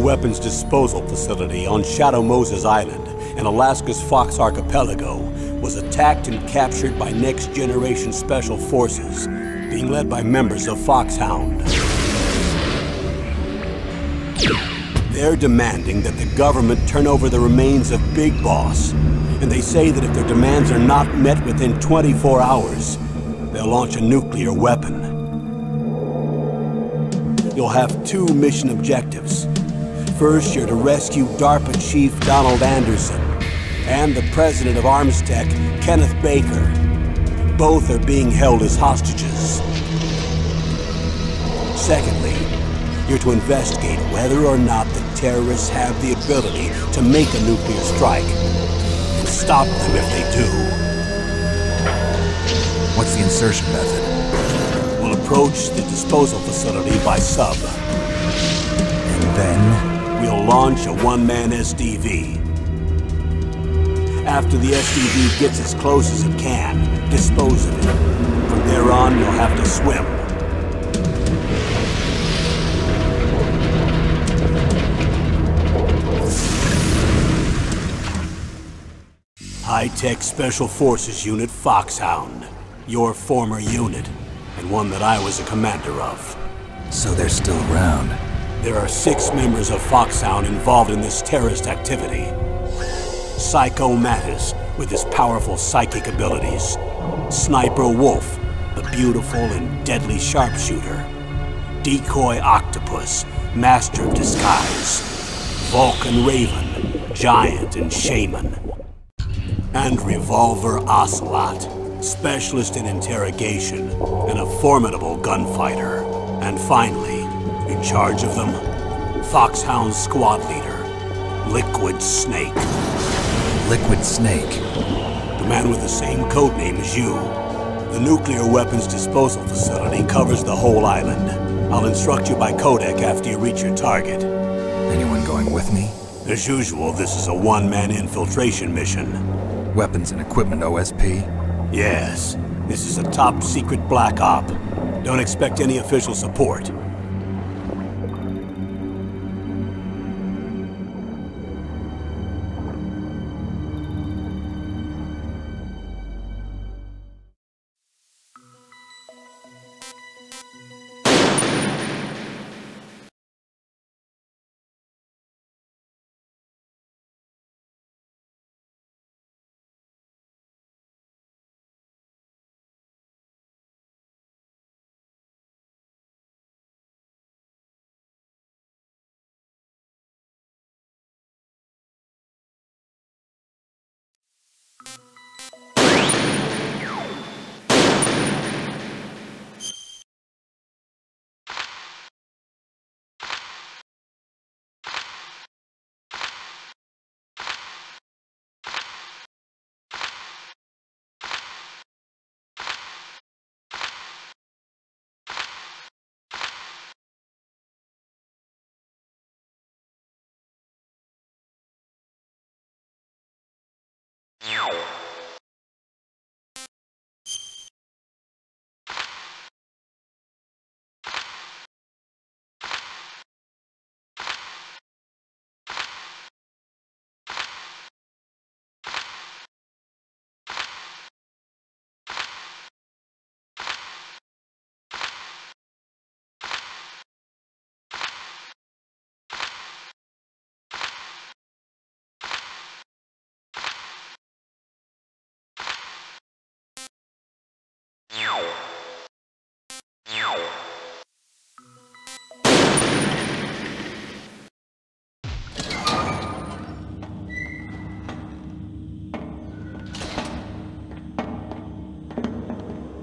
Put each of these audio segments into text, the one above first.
weapons disposal facility on Shadow Moses Island in Alaska's Fox Archipelago was attacked and captured by next-generation special forces, being led by members of Foxhound. They're demanding that the government turn over the remains of Big Boss, and they say that if their demands are not met within 24 hours, they'll launch a nuclear weapon. You'll have two mission objectives. First, you're to rescue DARPA Chief Donald Anderson and the president of Armstech, Kenneth Baker. Both are being held as hostages. Secondly, you're to investigate whether or not the terrorists have the ability to make a nuclear strike and stop them if they do. What's the insertion method? We'll approach the disposal facility by sub. And then? We'll launch a one-man SDV. After the SDV gets as close as it can, dispose of it. From there on, you'll have to swim. High-Tech Special Forces Unit Foxhound. Your former unit, and one that I was a commander of. So they're still around. There are 6 members of Foxhound involved in this terrorist activity. Psycho Mattis, with his powerful psychic abilities. Sniper Wolf, the beautiful and deadly sharpshooter. Decoy Octopus, master of disguise. Vulcan Raven, giant and shaman. And Revolver Ocelot, specialist in interrogation and a formidable gunfighter. And finally, in charge of them, Foxhound squad leader, Liquid Snake. Liquid Snake? The man with the same codename as you. The nuclear weapons disposal facility covers the whole island. I'll instruct you by codec after you reach your target. Anyone going with me? As usual, this is a one-man infiltration mission. Weapons and equipment OSP? Yes. This is a top-secret black op. Don't expect any official support.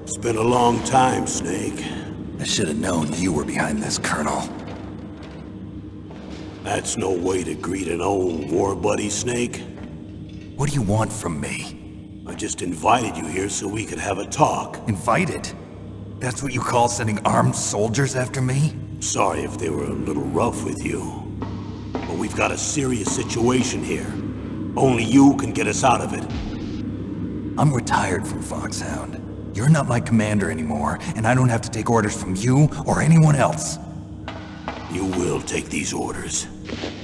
It's been a long time, Snake. I should have known you were behind this, Colonel. That's no way to greet an old war buddy, Snake. What do you want from me? I just invited you here so we could have a talk. Invited? That's what you call sending armed soldiers after me? Sorry if they were a little rough with you. But we've got a serious situation here. Only you can get us out of it. I'm retired from Foxhound. You're not my commander anymore, and I don't have to take orders from you or anyone else. You will take these orders.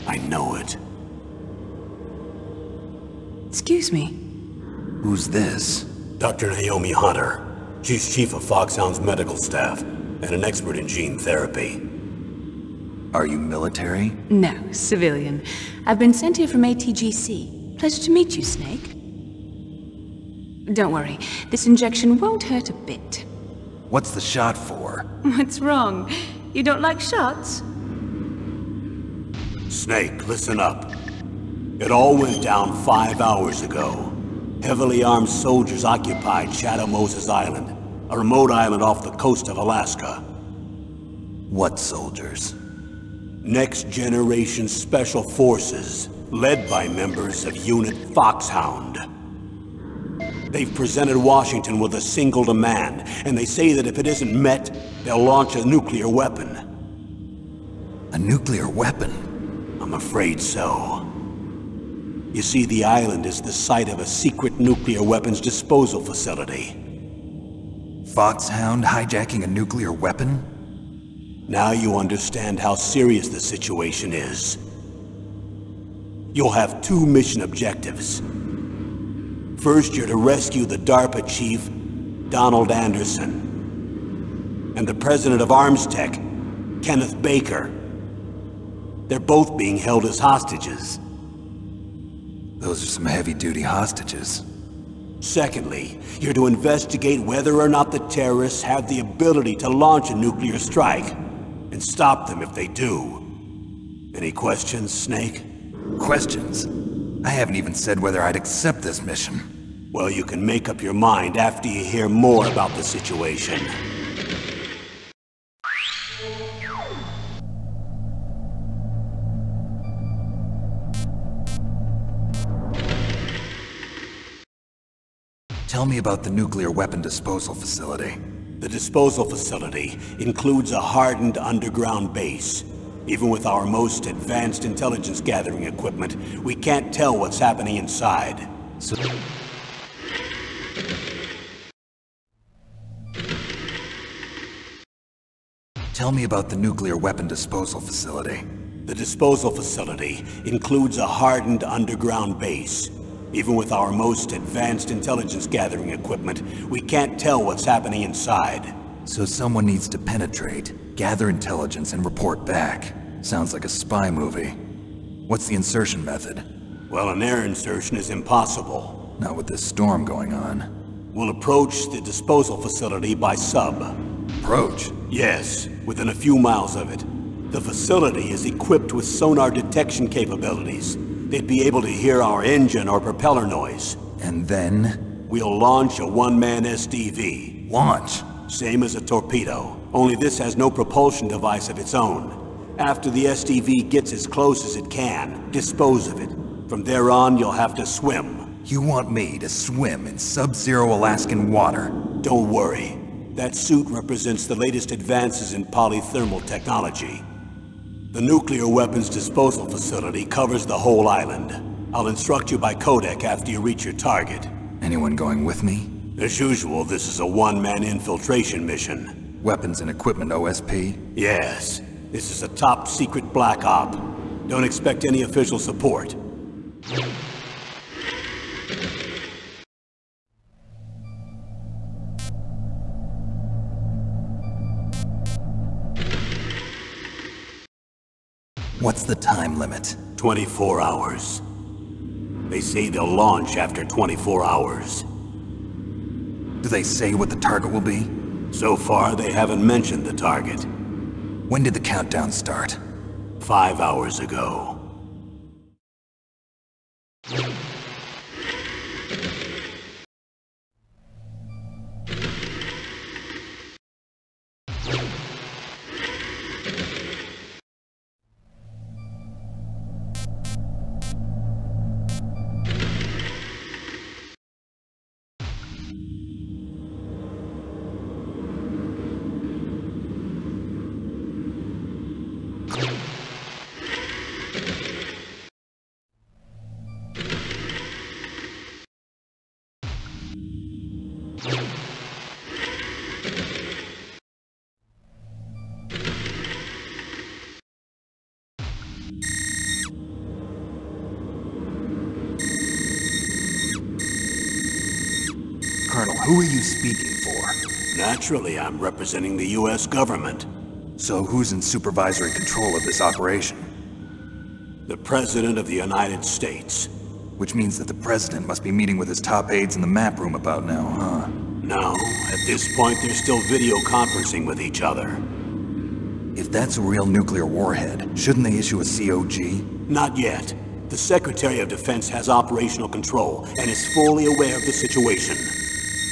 I know it. Excuse me. Who's this? Dr. Naomi Hunter. She's chief of Foxhound's medical staff and an expert in gene therapy. Are you military? No, civilian. I've been sent here from ATGC. Pleasure to meet you, Snake. Don't worry, this injection won't hurt a bit. What's the shot for? What's wrong? You don't like shots? Snake, listen up. It all went down 5 hours ago. Heavily armed soldiers occupied Shadow Moses Island, a remote island off the coast of Alaska. What soldiers? Next Generation Special Forces, led by members of Unit Foxhound. They've presented Washington with a single demand, and they say that if it isn't met, they'll launch a nuclear weapon. A nuclear weapon? I'm afraid so. You see, the island is the site of a secret nuclear weapons disposal facility. Foxhound hijacking a nuclear weapon? Now you understand how serious the situation is. You'll have 2 mission objectives. First, you're to rescue the DARPA chief, Donald Anderson, and the president of ArmsTech, Kenneth Baker. They're both being held as hostages. Those are some heavy-duty hostages. Secondly, you're to investigate whether or not the terrorists have the ability to launch a nuclear strike, and stop them if they do. Any questions, Snake? Questions? I haven't even said whether I'd accept this mission. Well, you can make up your mind after you hear more about the situation. Tell me about the nuclear weapon disposal facility. The disposal facility includes a hardened underground base. Even with our most advanced intelligence gathering equipment, we can't tell what's happening inside. So... Tell me about the nuclear weapon disposal facility. The disposal facility includes a hardened underground base. Even with our most advanced intelligence gathering equipment, we can't tell what's happening inside. So someone needs to penetrate, gather intelligence, and report back. Sounds like a spy movie. What's the insertion method? Well, an air insertion is impossible. Not with this storm going on. We'll approach the disposal facility by sub. Approach? Yes, within a few miles of it. The facility is equipped with sonar detection capabilities. They'd be able to hear our engine or propeller noise. And then? We'll launch a one-man SDV. Launch? Same as a torpedo, only this has no propulsion device of its own. After the SDV gets as close as it can, dispose of it. From there on, you'll have to swim. You want me to swim in sub-zero Alaskan water? Don't worry. That suit represents the latest advances in polythermal technology. The nuclear weapons disposal facility covers the whole island. I'll instruct you by codec after you reach your target. Anyone going with me? As usual, this is a one-man infiltration mission. Weapons and equipment OSP? Yes. This is a top-secret black op. Don't expect any official support. What's the time limit? 24 hours. They say they'll launch after 24 hours. Do they say what the target will be? So far, they haven't mentioned the target. When did the countdown start? 5 hours ago. who are you speaking for? Naturally, I'm representing the U.S. government. So who's in supervisory control of this operation? The President of the United States. Which means that the President must be meeting with his top aides in the map room about now, huh? No, at this point they're still video conferencing with each other. If that's a real nuclear warhead, shouldn't they issue a COG? Not yet. The Secretary of Defense has operational control and is fully aware of the situation.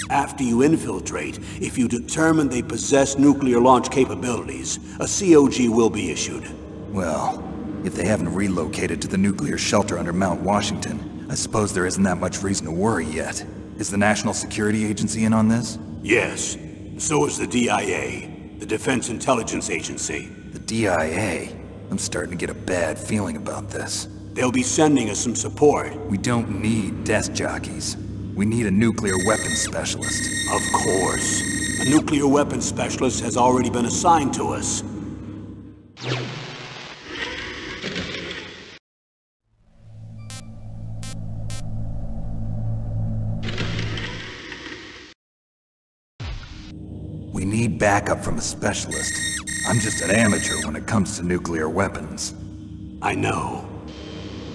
After you infiltrate, if you determine they possess nuclear launch capabilities, a COG will be issued. Well, if they haven't relocated to the nuclear shelter under Mount Washington, I suppose there isn't that much reason to worry yet. Is the National Security Agency in on this? Yes. So is the DIA, the Defense Intelligence Agency. The DIA? I'm starting to get a bad feeling about this. They'll be sending us some support. We don't need desk jockeys. We need a nuclear weapons specialist. Of course. A nuclear weapons specialist has already been assigned to us. We need backup from a specialist. I'm just an amateur when it comes to nuclear weapons. I know.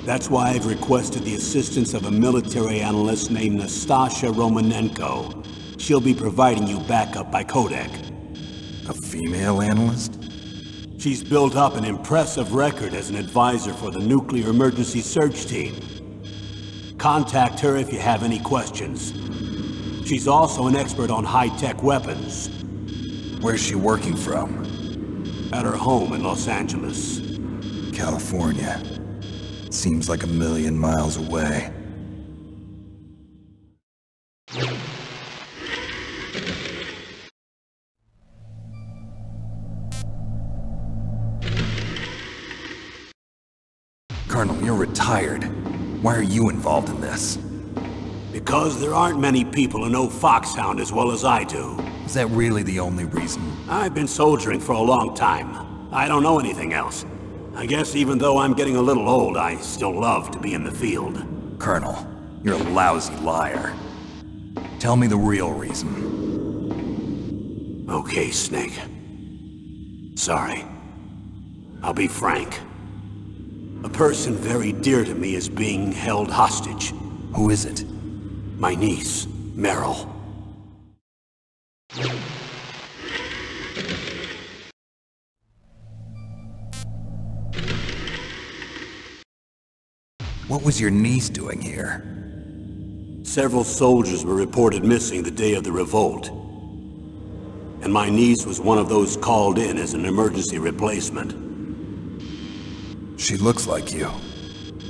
That's why I've requested the assistance of a military analyst named Nastasha Romanenko. She'll be providing you backup by codec. A female analyst? She's built up an impressive record as an advisor for the Nuclear Emergency Search Team. Contact her if you have any questions. She's also an expert on high-tech weapons. Where's she working from? At her home in Los Angeles. California. Seems like a million miles away. Colonel, you're retired. Why are you involved in this? Because there aren't many people who know Foxhound as well as I do. Is that really the only reason? I've been soldiering for a long time. I don't know anything else. I guess even though I'm getting a little old, I still love to be in the field. Colonel, you're a lousy liar. Tell me the real reason. Okay, Snake. Sorry. I'll be frank. A person very dear to me is being held hostage. Who is it? My niece, Meryl. What was your niece doing here? Several soldiers were reported missing the day of the revolt. And my niece was one of those called in as an emergency replacement. She looks like you.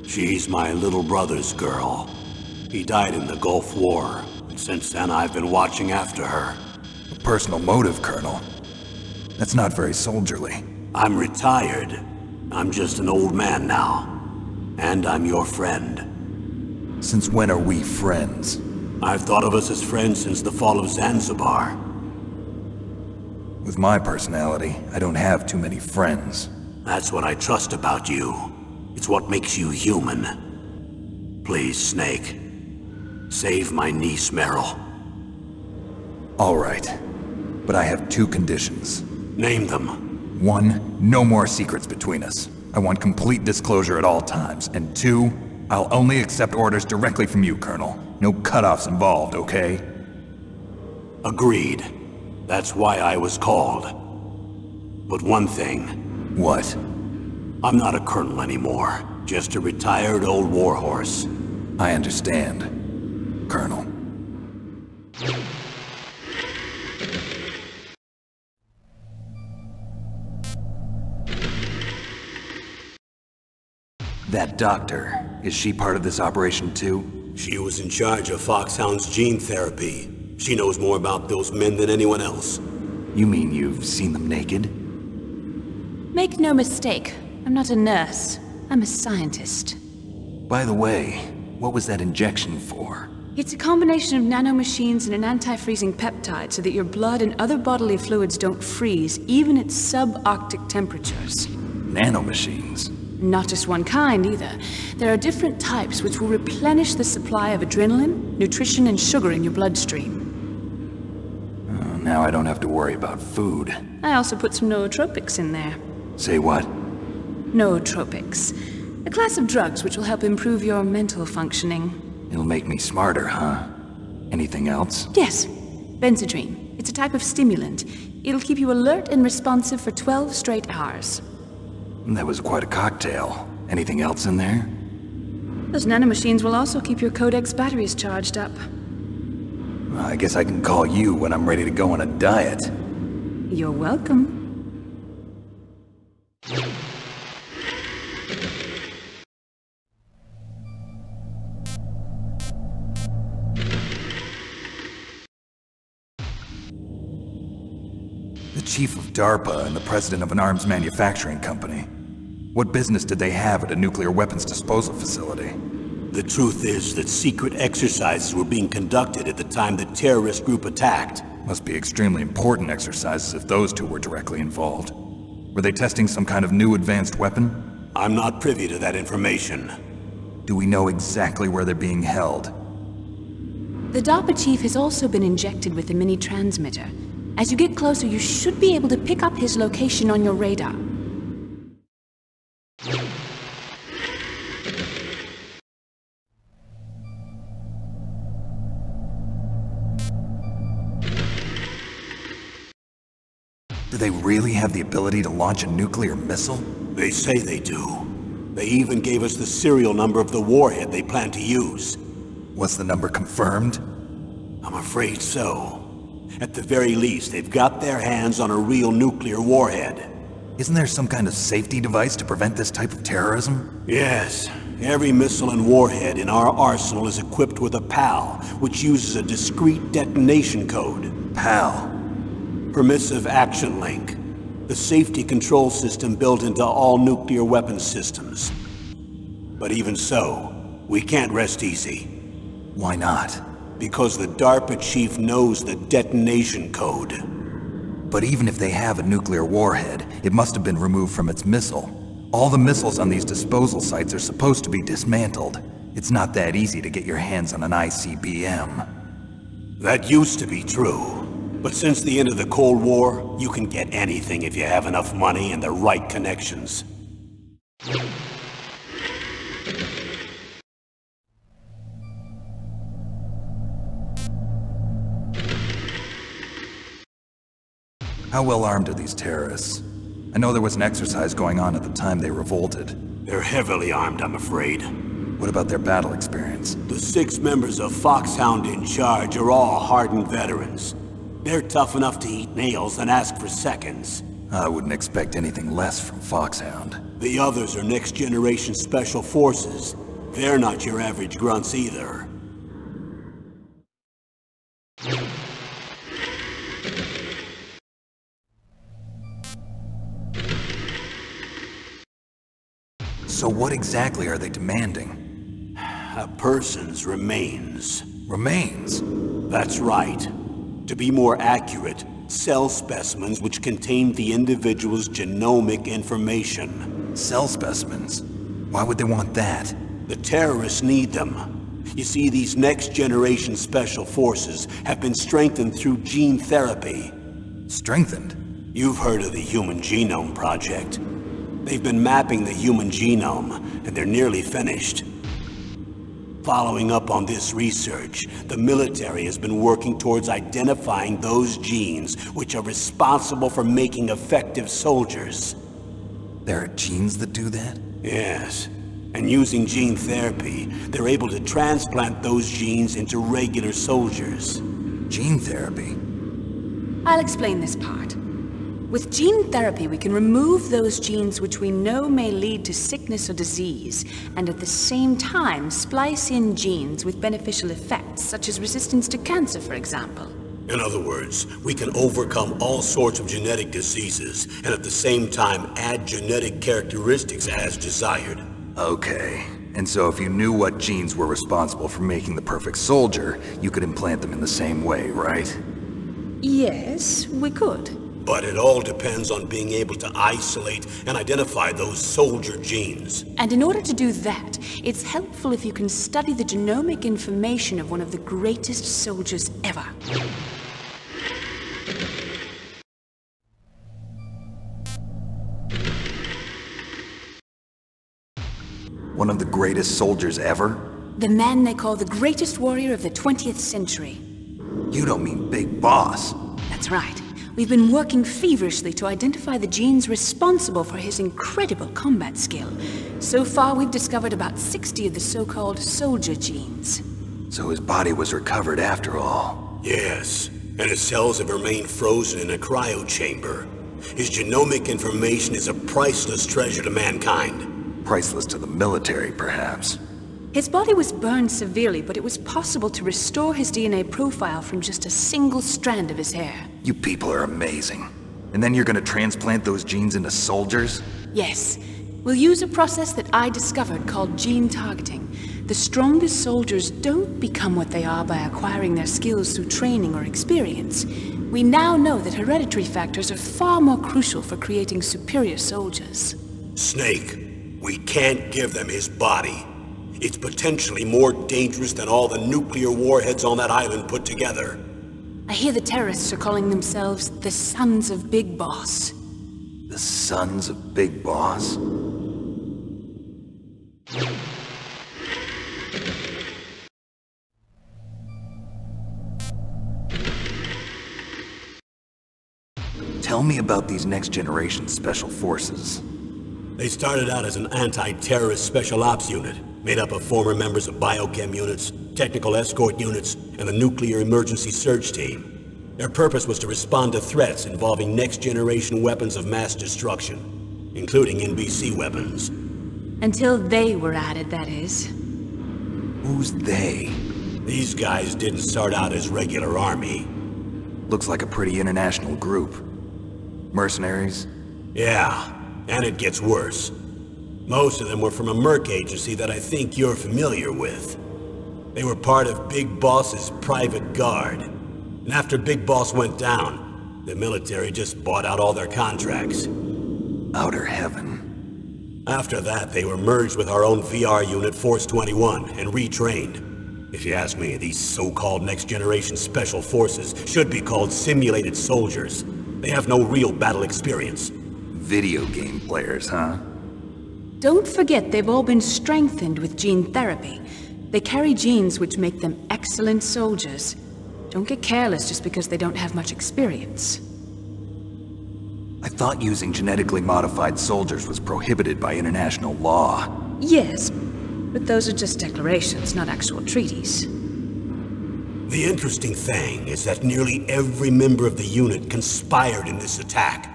She's my little brother's girl. He died in the Gulf War, and since then I've been watching after her. A personal motive, Colonel. That's not very soldierly. I'm retired. I'm just an old man now. And I'm your friend. Since when are we friends? I've thought of us as friends since the fall of Zanzibar. With my personality, I don't have too many friends. That's what I trust about you. It's what makes you human. Please, Snake. Save my niece, Meryl. All right. But I have two conditions. Name them. 1, no more secrets between us. I want complete disclosure at all times. And 2, I'll only accept orders directly from you, Colonel. No cutoffs involved, okay? Agreed. That's why I was called. But one thing. What? I'm not a colonel anymore. Just a retired old warhorse. I understand, Colonel. That doctor, is she part of this operation too? She was in charge of Foxhound's gene therapy. She knows more about those men than anyone else. You mean you've seen them naked? Make no mistake, I'm not a nurse. I'm a scientist. By the way, what was that injection for? It's a combination of nanomachines and an anti-freezing peptide so that your blood and other bodily fluids don't freeze, even at subarctic temperatures. Nanomachines? Not just one kind, either. There are different types which will replenish the supply of adrenaline, nutrition, and sugar in your bloodstream. Now I don't have to worry about food. I also put some nootropics in there. Say what? Nootropics. A class of drugs which will help improve your mental functioning. It'll make me smarter, huh? Anything else? Yes. Benzedrine. It's a type of stimulant. It'll keep you alert and responsive for 12 straight hours. That was quite a cocktail. Anything else in there? Those nanomachines will also keep your Codex batteries charged up. Well, I guess I can call you when I'm ready to go on a diet. You're welcome. The chief of DARPA and the president of an arms manufacturing company. What business did they have at a nuclear weapons disposal facility? The truth is that secret exercises were being conducted at the time the terrorist group attacked. Must be extremely important exercises if those two were directly involved. Were they testing some kind of new advanced weapon? I'm not privy to that information. Do we know exactly where they're being held? The DARPA chief has also been injected with a mini transmitter. As you get closer, you should be able to pick up his location on your radar. Do they really have the ability to launch a nuclear missile? They say they do. They even gave us the serial number of the warhead they plan to use. Was the number confirmed? I'm afraid so. At the very least, they've got their hands on a real nuclear warhead. Isn't there some kind of safety device to prevent this type of terrorism? Yes. Every missile and warhead in our arsenal is equipped with a PAL, which uses a discrete detonation code. PAL? Permissive Action Link. The safety control system built into all nuclear weapons systems. But even so, we can't rest easy. Why not? Because the DARPA chief knows the detonation code. But even if they have a nuclear warhead, it must have been removed from its missile. All the missiles on these disposal sites are supposed to be dismantled. It's not that easy to get your hands on an ICBM. That used to be true. But since the end of the Cold War, you can get anything if you have enough money and the right connections. How well armed are these terrorists? I know there was an exercise going on at the time they revolted. They're heavily armed, I'm afraid. What about their battle experience? The 6 members of Foxhound in charge are all hardened veterans. They're tough enough to eat nails and ask for seconds. I wouldn't expect anything less from Foxhound. The others are next-generation special forces. They're not your average grunts either. So what exactly are they demanding? A person's remains. Remains? That's right. To be more accurate, cell specimens which contain the individual's genomic information. Cell specimens? Why would they want that? The terrorists need them. You see, these next-generation special forces have been strengthened through gene therapy. Strengthened? You've heard of the Human Genome Project. They've been mapping the human genome, and they're nearly finished. Following up on this research, the military has been working towards identifying those genes which are responsible for making effective soldiers. There are genes that do that? Yes. And using gene therapy, they're able to transplant those genes into regular soldiers. Gene therapy? I'll explain this part. With gene therapy, we can remove those genes which we know may lead to sickness or disease, and at the same time splice in genes with beneficial effects, such as resistance to cancer, for example. In other words, we can overcome all sorts of genetic diseases, and at the same time add genetic characteristics as desired. Okay. And so if you knew what genes were responsible for making the perfect soldier, you could implant them in the same way, right? Yes, we could. But it all depends on being able to isolate and identify those soldier genes. And in order to do that, it's helpful if you can study the genomic information of one of the greatest soldiers ever. one of the greatest soldiers ever? The man they call the greatest warrior of the 20th century. You don't mean Big Boss. That's right. We've been working feverishly to identify the genes responsible for his incredible combat skill. So far, we've discovered about 60 of the so-called soldier genes. So his body was recovered after all. Yes, and his cells have remained frozen in a cryo chamber. His genomic information is a priceless treasure to mankind. Priceless to the military, perhaps. His body was burned severely, but it was possible to restore his DNA profile from just a single strand of his hair. You people are amazing. And then you're gonna transplant those genes into soldiers? Yes. We'll use a process that I discovered called gene targeting. The strongest soldiers don't become what they are by acquiring their skills through training or experience. We now know that hereditary factors are far more crucial for creating superior soldiers. Snake, we can't give them his body. It's potentially more dangerous than all the nuclear warheads on that island put together. I hear the terrorists are calling themselves the Sons of Big Boss. The Sons of Big Boss? Tell me about these next-generation special forces. They started out as an anti-terrorist special ops unit, made up of former members of biochem units, technical escort units, and the nuclear emergency search team. Their purpose was to respond to threats involving next-generation weapons of mass destruction, including NBC weapons. Until they were added, that is. Who's they? These guys didn't start out as regular army. Looks like a pretty international group. Mercenaries? Yeah, and it gets worse. Most of them were from a merc agency that I think you're familiar with. They were part of Big Boss's private guard. And after Big Boss went down, the military just bought out all their contracts. Outer heaven. After that, they were merged with our own VR unit, Force 21, and retrained. If you ask me, these so-called next-generation special forces should be called simulated soldiers. They have no real battle experience. Video game players, huh? Don't forget they've all been strengthened with gene therapy. They carry genes which make them excellent soldiers. Don't get careless just because they don't have much experience. I thought using genetically modified soldiers was prohibited by international law. Yes, but those are just declarations, not actual treaties. The interesting thing is that nearly every member of the unit conspired in this attack.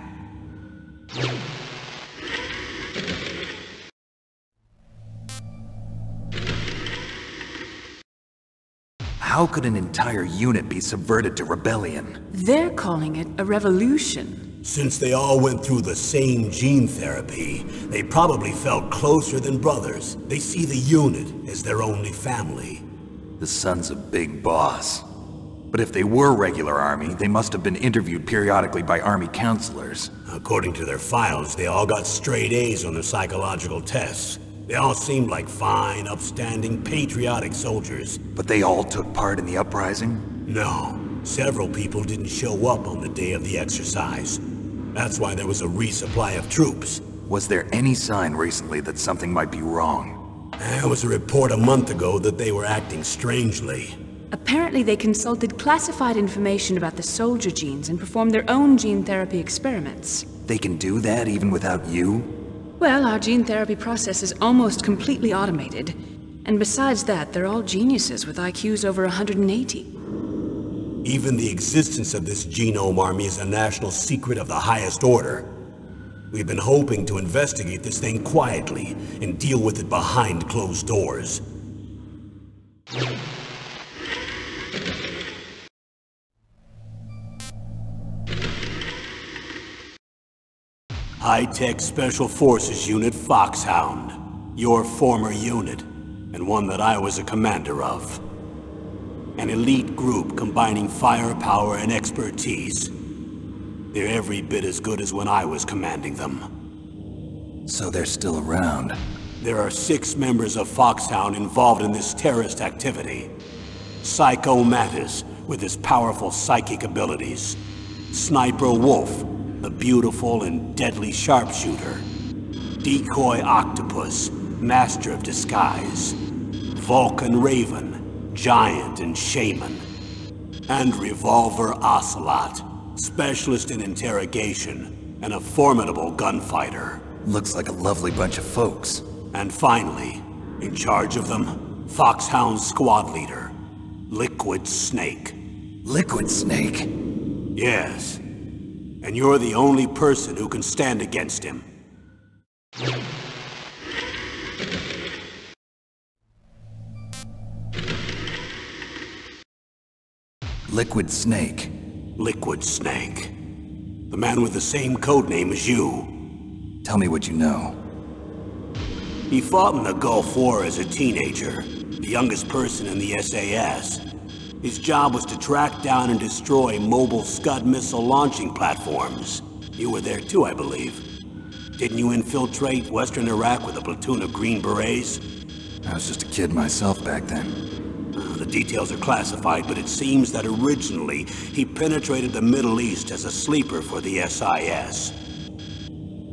How could an entire unit be subverted to rebellion? They're calling it a revolution. Since they all went through the same gene therapy, they probably felt closer than brothers. They see the unit as their only family. The Sons of Big Boss. But if they were regular army, they must have been interviewed periodically by army counselors. According to their files, they all got straight A's on their psychological tests. They all seemed like fine, upstanding, patriotic soldiers. But they all took part in the uprising? No. Several people didn't show up on the day of the exercise. That's why there was a resupply of troops. Was there any sign recently that something might be wrong? There was a report a month ago that they were acting strangely. Apparently they consulted classified information about the soldier genes and performed their own gene therapy experiments. They can do that even without you? Well, our gene therapy process is almost completely automated. And besides that, they're all geniuses with IQs over 180. Even the existence of this genome army is a national secret of the highest order. We've been hoping to investigate this thing quietly and deal with it behind closed doors. High-Tech Special Forces Unit Foxhound. Your former unit, and one that I was a commander of. An elite group combining firepower and expertise. They're every bit as good as when I was commanding them. So they're still around. There are 6 members of Foxhound involved in this terrorist activity. Psycho Mattis, with his powerful psychic abilities. Sniper Wolf, the beautiful and deadly sharpshooter. Decoy Octopus, Master of Disguise, Vulcan Raven, Giant and Shaman, and Revolver Ocelot, Specialist in Interrogation, and a formidable gunfighter. Looks like a lovely bunch of folks. And finally, in charge of them, Foxhound Squad Leader, Liquid Snake. Liquid Snake? Yes. And you're the only person who can stand against him. Liquid Snake. Liquid Snake. The man with the same codename as you. Tell me what you know. He fought in the Gulf War as a teenager, the youngest person in the SAS. His job was to track down and destroy mobile Scud missile launching platforms. You were there too, I believe. Didn't you infiltrate Western Iraq with a platoon of Green Berets? I was just a kid myself back then. The details are classified, but it seems that originally he penetrated the Middle East as a sleeper for the SIS.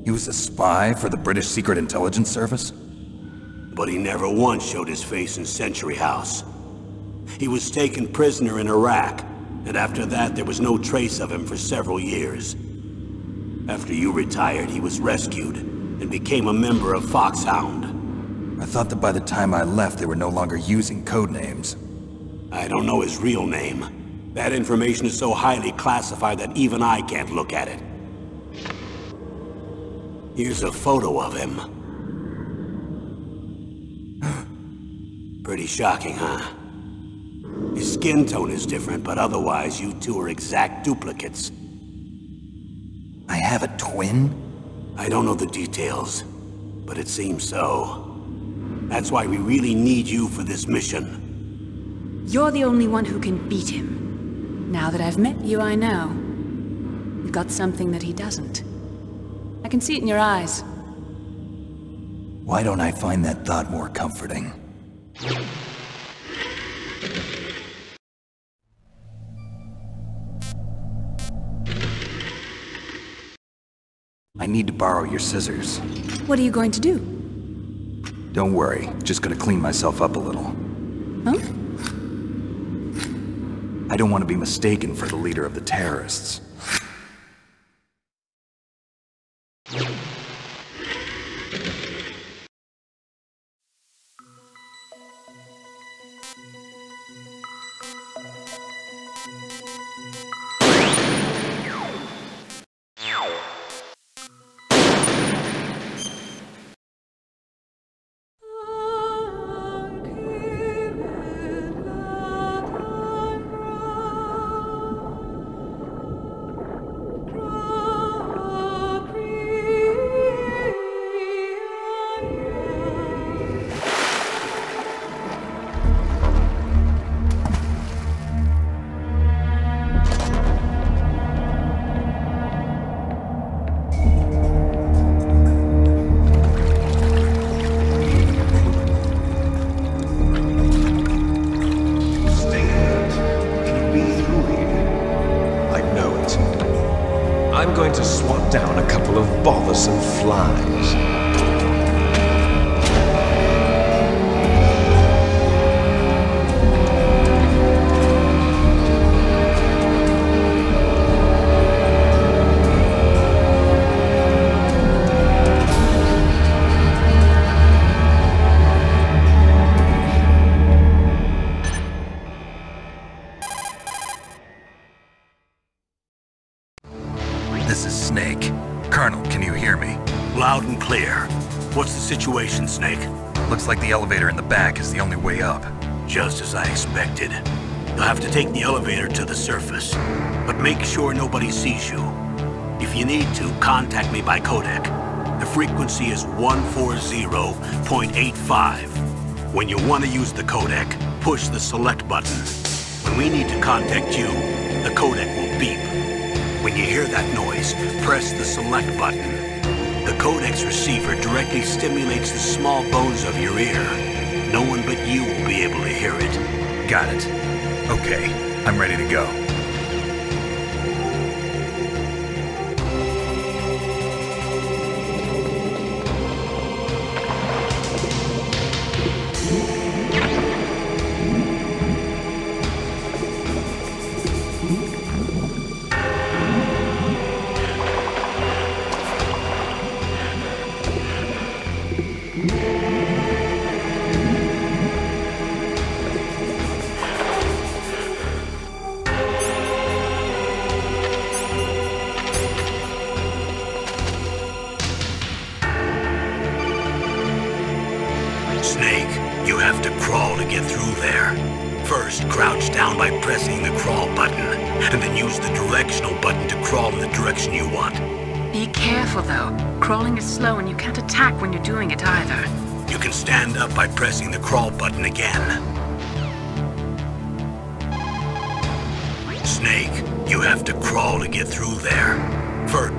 He was a spy for the British Secret Intelligence Service? But he never once showed his face in Century House. He was taken prisoner in Iraq, and after that there was no trace of him for several years. After you retired, he was rescued and became a member of Foxhound. I thought that by the time I left, they were no longer using codenames. I don't know his real name. That information is so highly classified that even I can't look at it. Here's a photo of him. Pretty shocking, huh? His skin tone is different, but otherwise you two are exact duplicates. I have a twin? I don't know the details, but it seems so. That's why we really need you for this mission. You're the only one who can beat him. Now that I've met you, I know. You've got something that he doesn't. I can see it in your eyes. Why don't I find that thought more comforting? I need to borrow your scissors. What are you going to do? Don't worry, just gonna clean myself up a little. Huh? I don't want to be mistaken for the leader of the terrorists. I'm going to swat down a couple of bothersome flies. This is Snake. Colonel, can you hear me? Loud and clear. What's the situation, Snake? Looks like the elevator in the back is the only way up. Just as I expected. You'll have to take the elevator to the surface, but make sure nobody sees you. If you need to, contact me by codec. The frequency is 140.85. When you want to use the codec, push the select button. When we need to contact you, the codec will beep. When you hear that noise, press the select button. The codec's receiver directly stimulates the small bones of your ear. No one but you will be able to hear it. Got it. Okay, I'm ready to go. there. First, crouch down by pressing the crawl button, and then use the directional button to crawl in the direction you want. Be careful, though. Crawling is slow and you can't attack when you're doing it either. You can stand up by pressing the crawl button again. Snake, you have to crawl to get through there. First...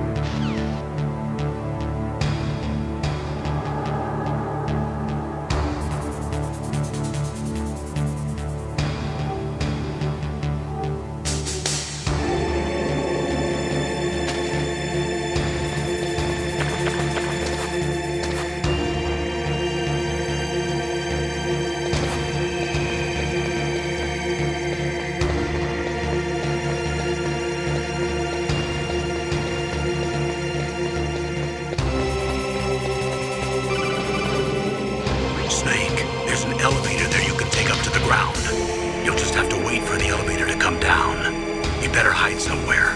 Snake, there's an elevator there you can take up to the ground. You'll just have to wait for the elevator to come down. You better hide somewhere.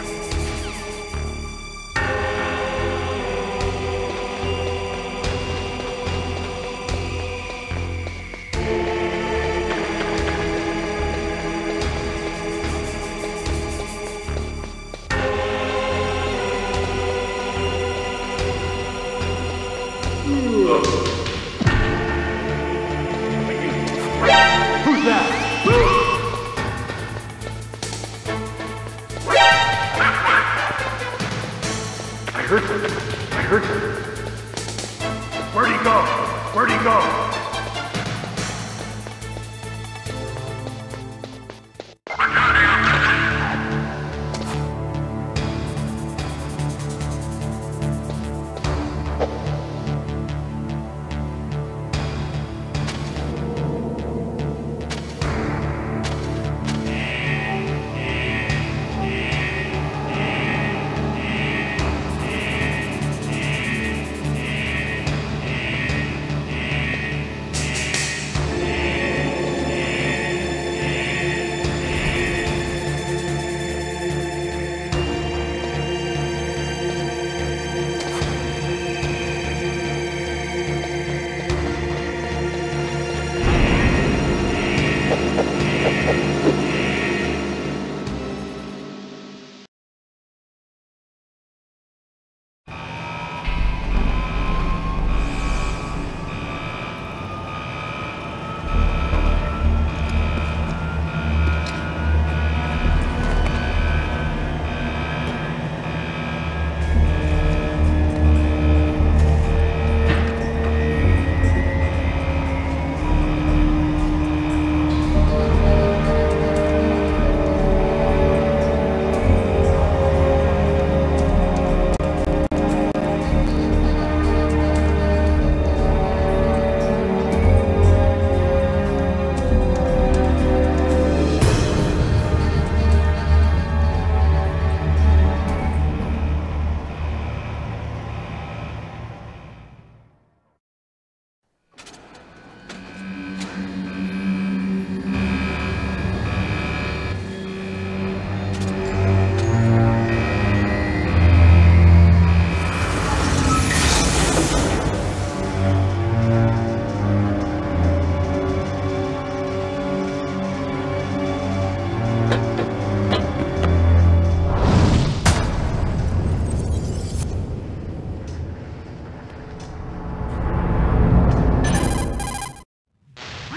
I heard him. Where'd he go? Where'd he go?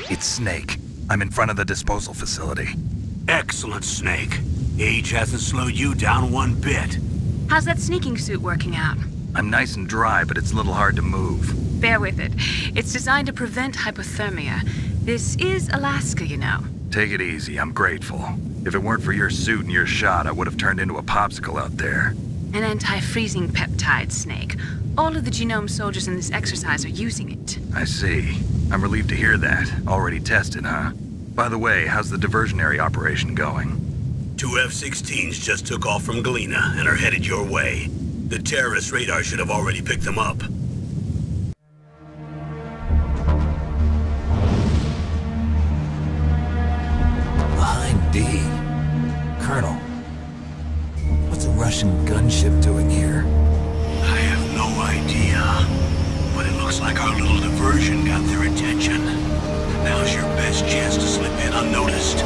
It's Snake. I'm in front of the disposal facility. Excellent, Snake. Age hasn't slowed you down one bit. How's that sneaking suit working out? I'm nice and dry, but it's a little hard to move. Bear with it. It's designed to prevent hypothermia. This is Alaska, you know. Take it easy, I'm grateful. If it weren't for your suit and your shot, I would have turned into a popsicle out there. An anti-freezing peptide, Snake. All of the genome soldiers in this exercise are using it. I see. I'm relieved to hear that. Already tested, huh? By the way, how's the diversionary operation going? 2 F-16s just took off from Galena and are headed your way. The terrorist radar should have already picked them up. Behind D. Colonel, what's a Russian gunship doing here? I have no idea, but it looks like our little diversion got their attention. Now's your best chance to slip in unnoticed.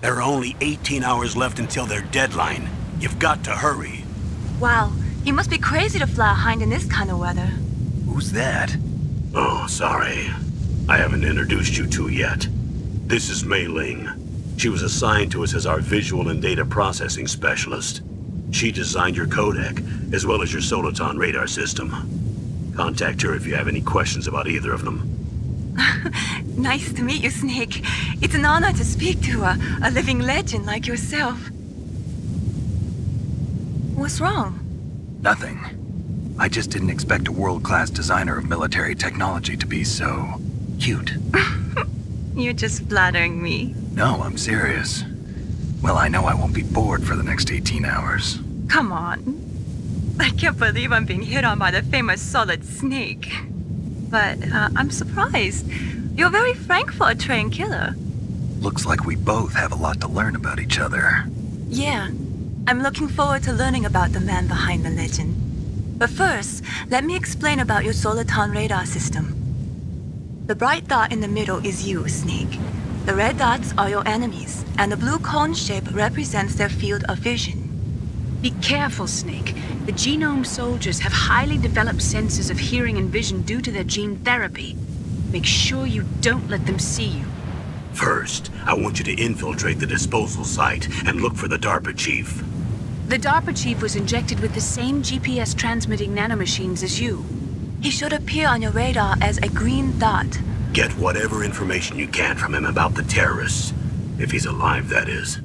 There are only 18 hours left until their deadline. You've got to hurry. Wow, you must be crazy to fly a hind in this kind of weather. Who's that? Oh, sorry. I haven't introduced you to yet. This is Mei Ling. She was assigned to us as our visual and data processing specialist. She designed your codec, as well as your Soliton radar system. Contact her if you have any questions about either of them. Nice to meet you, Snake. It's an honor to speak to a living legend like yourself. What's wrong? Nothing. I just didn't expect a world-class designer of military technology to be so cute. You're just flattering me. No, I'm serious. Well, I know I won't be bored for the next 18 hours. Come on. I can't believe I'm being hit on by the famous Solid Snake. But I'm surprised. You're very frank for a trained killer. Looks like we both have a lot to learn about each other. Yeah. I'm looking forward to learning about the man behind the legend. But first, let me explain about your Soliton radar system. The bright dot in the middle is you, Snake. The red dots are your enemies, and the blue cone shape represents their field of vision. Be careful, Snake. The genome soldiers have highly developed senses of hearing and vision due to their gene therapy. Make sure you don't let them see you. First, I want you to infiltrate the disposal site and look for the DARPA chief. The DARPA chief was injected with the same GPS transmitting nanomachines as you. He should appear on your radar as a green dot. Get whatever information you can from him about the terrorists. If he's alive, that is.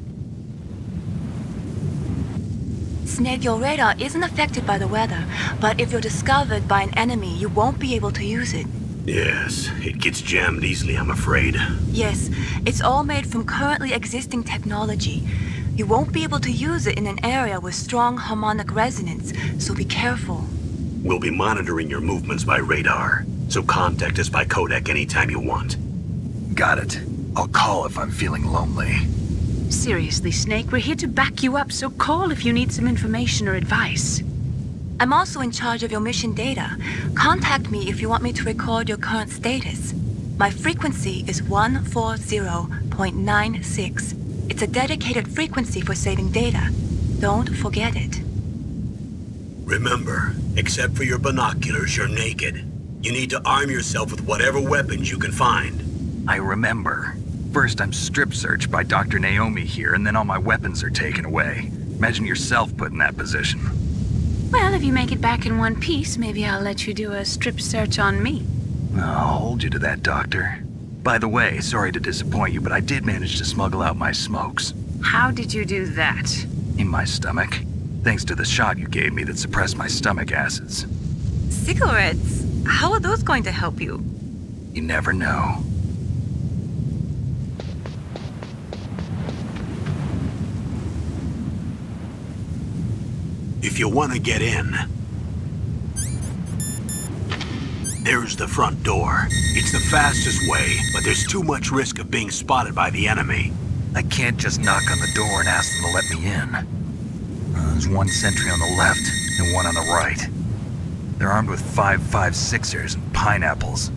Snake, your radar isn't affected by the weather, but if you're discovered by an enemy, you won't be able to use it. Yes, it gets jammed easily, I'm afraid. Yes, it's all made from currently existing technology. You won't be able to use it in an area with strong harmonic resonance, so be careful. We'll be monitoring your movements by radar, so contact us by codec anytime you want. Got it. I'll call if I'm feeling lonely. Seriously, Snake, we're here to back you up, so call if you need some information or advice. I'm also in charge of your mission data. Contact me if you want me to record your current status. My frequency is 140.96. It's a dedicated frequency for saving data. Don't forget it. Remember, except for your binoculars, you're naked. You need to arm yourself with whatever weapons you can find. I remember. First I'm strip searched by Dr. Naomi here, and then all my weapons are taken away. Imagine yourself put in that position. Well, if you make it back in one piece, maybe I'll let you do a strip search on me. I'll hold you to that, Doctor. By the way, sorry to disappoint you, but I did manage to smuggle out my smokes. How did you do that? In my stomach. Thanks to the shot you gave me that suppressed my stomach acids. Cigarettes? How are those going to help you? You never know. If you want to get in, there's the front door. It's the fastest way, but there's too much risk of being spotted by the enemy. I can't just knock on the door and ask them to let me in. There's one sentry on the left and one on the right. They're armed with 5.56ers and pineapples.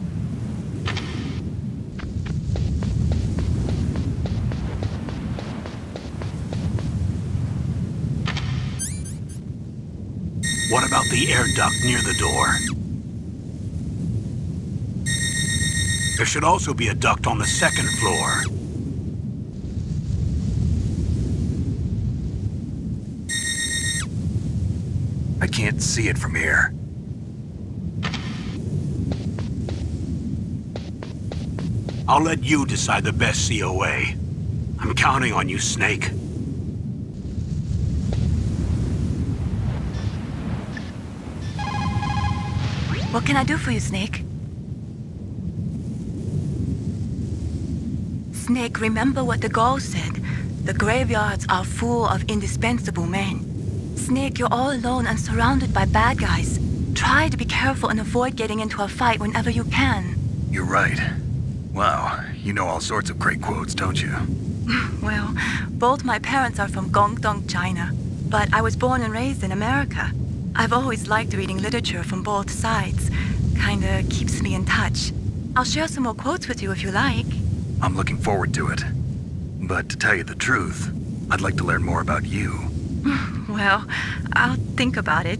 What about the air duct near the door? There should also be a duct on the second floor. I can't see it from here. I'll let you decide the best COA. I'm counting on you, Snake. What can I do for you, Snake? Snake, remember what the Gaul said. The graveyards are full of indispensable men. Snake, you're all alone and surrounded by bad guys. Try to be careful and avoid getting into a fight whenever you can. You're right. Wow, you know all sorts of great quotes, don't you? Well, both my parents are from Guangdong, China, but I was born and raised in America. I've always liked reading literature from both sides. Kinda keeps me in touch. I'll share some more quotes with you if you like. I'm looking forward to it. But to tell you the truth, I'd like to learn more about you. Well, I'll think about it.